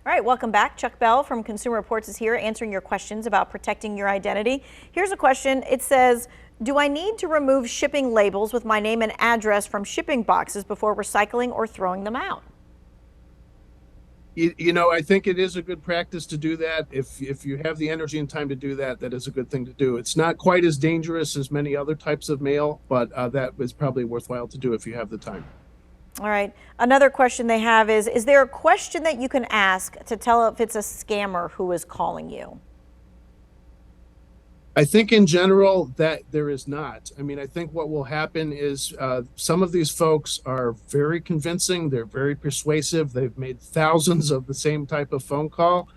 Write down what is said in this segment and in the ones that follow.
All right, welcome back. Chuck Bell from Consumer Reports is here answering your questions about protecting your identity. Here's a question. It says, do I need to remove shipping labels with my name and address from shipping boxes before recycling or throwing them out? I think it is a good practice to do that. If you have the energy and time to do that, that is a good thing to do. It's not quite as dangerous as many other types of mail, but that is probably worthwhile to do if you have the time. All right. Another question they have is there a question that you can ask to tell if it's a scammer who is calling you? I think in general that there is not. I mean, I think what will happen is some of these folks are very convincing. They're very persuasive. They've made thousands of the same type of phone call.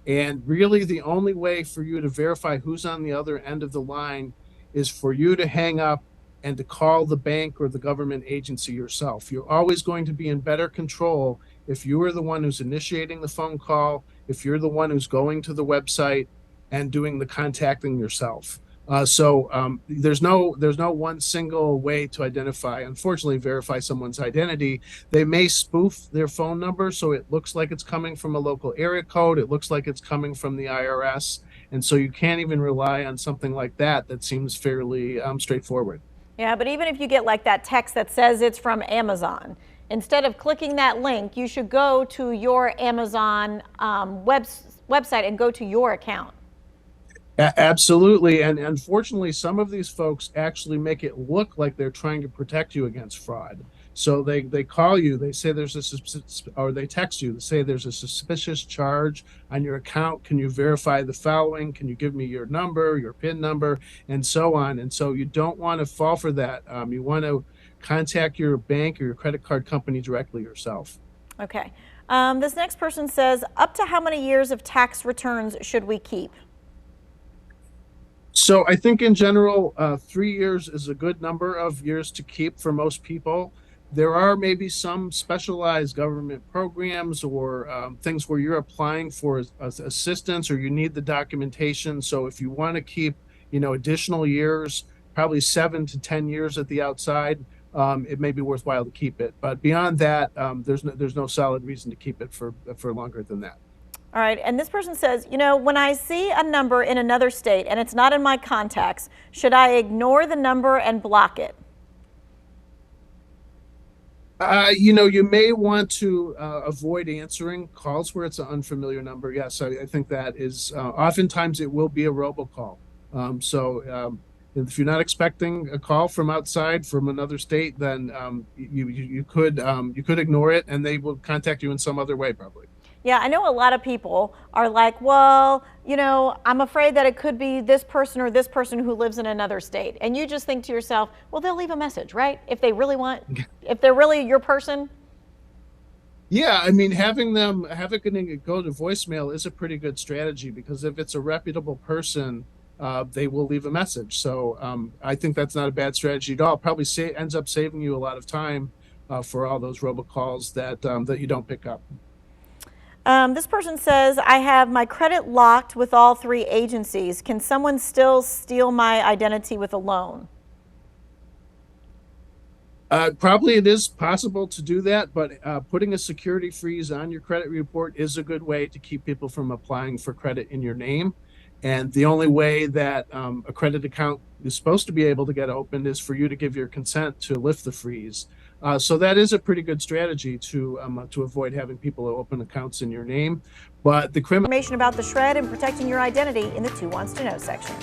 And really, the only way for you to verify who's on the other end of the line is for you to hang up and to call the bank or the government agency yourself. You're always going to be in better control if you are the one who's initiating the phone call, if you're the one who's going to the website and doing the contacting yourself. There's no one single way to unfortunately, verify someone's identity. They may spoof their phone number so it looks like it's coming from a local area code. It looks like it's coming from the IRS. And so you can't even rely on something like that. That seems fairly straightforward. Yeah, but even if you get like that text that says it's from Amazon, instead of clicking that link, you should go to your Amazon website and go to your account. Absolutely. And unfortunately, some of these folks actually make it look like they're trying to protect you against fraud. So they call you, they say or they text you, they say there's a suspicious charge on your account. Can you verify the following? Can you give me your number, your PIN number, and so on? And so you don't want to fall for that. You want to contact your bank or your credit card company directly yourself. Okay. This next person says, up to how many years of tax returns should we keep? So I think in general, 3 years is a good number of years to keep for most people. There are maybe some specialized government programs or things where you're applying for assistance or you need the documentation. So if you want to keep, additional years, probably 7 to 10 years at the outside, it may be worthwhile to keep it. But beyond that, there's no solid reason to keep it for longer than that. All right, and this person says, when I see a number in another state and it's not in my contacts, should I ignore the number and block it? You may want to avoid answering calls where it's an unfamiliar number. Yes, I think that is oftentimes it will be a robocall. If you're not expecting a call from outside from another state, then you could ignore it, and they will contact you in some other way probably. Yeah, I know a lot of people are like, well, I'm afraid that it could be this person or this person who lives in another state. And you just think to yourself, well, they'll leave a message, right? If they really want, if they're really your person. Yeah, I mean, having it go to voicemail is a pretty good strategy because if it's a reputable person, they will leave a message. So I think that's not a bad strategy at all. Probably ends up saving you a lot of time for all those robocalls that you don't pick up. This person says, I have my credit locked with all 3 agencies. Can someone still steal my identity with a loan? Probably it is possible to do that, but putting a security freeze on your credit report is a good way to keep people from applying for credit in your name. And the only way that a credit account is supposed to be able to get opened is for you to give your consent to lift the freeze. So that is a pretty good strategy to avoid having people open accounts in your name. But the information about the shred and protecting your identity in the Two Wants to Know section.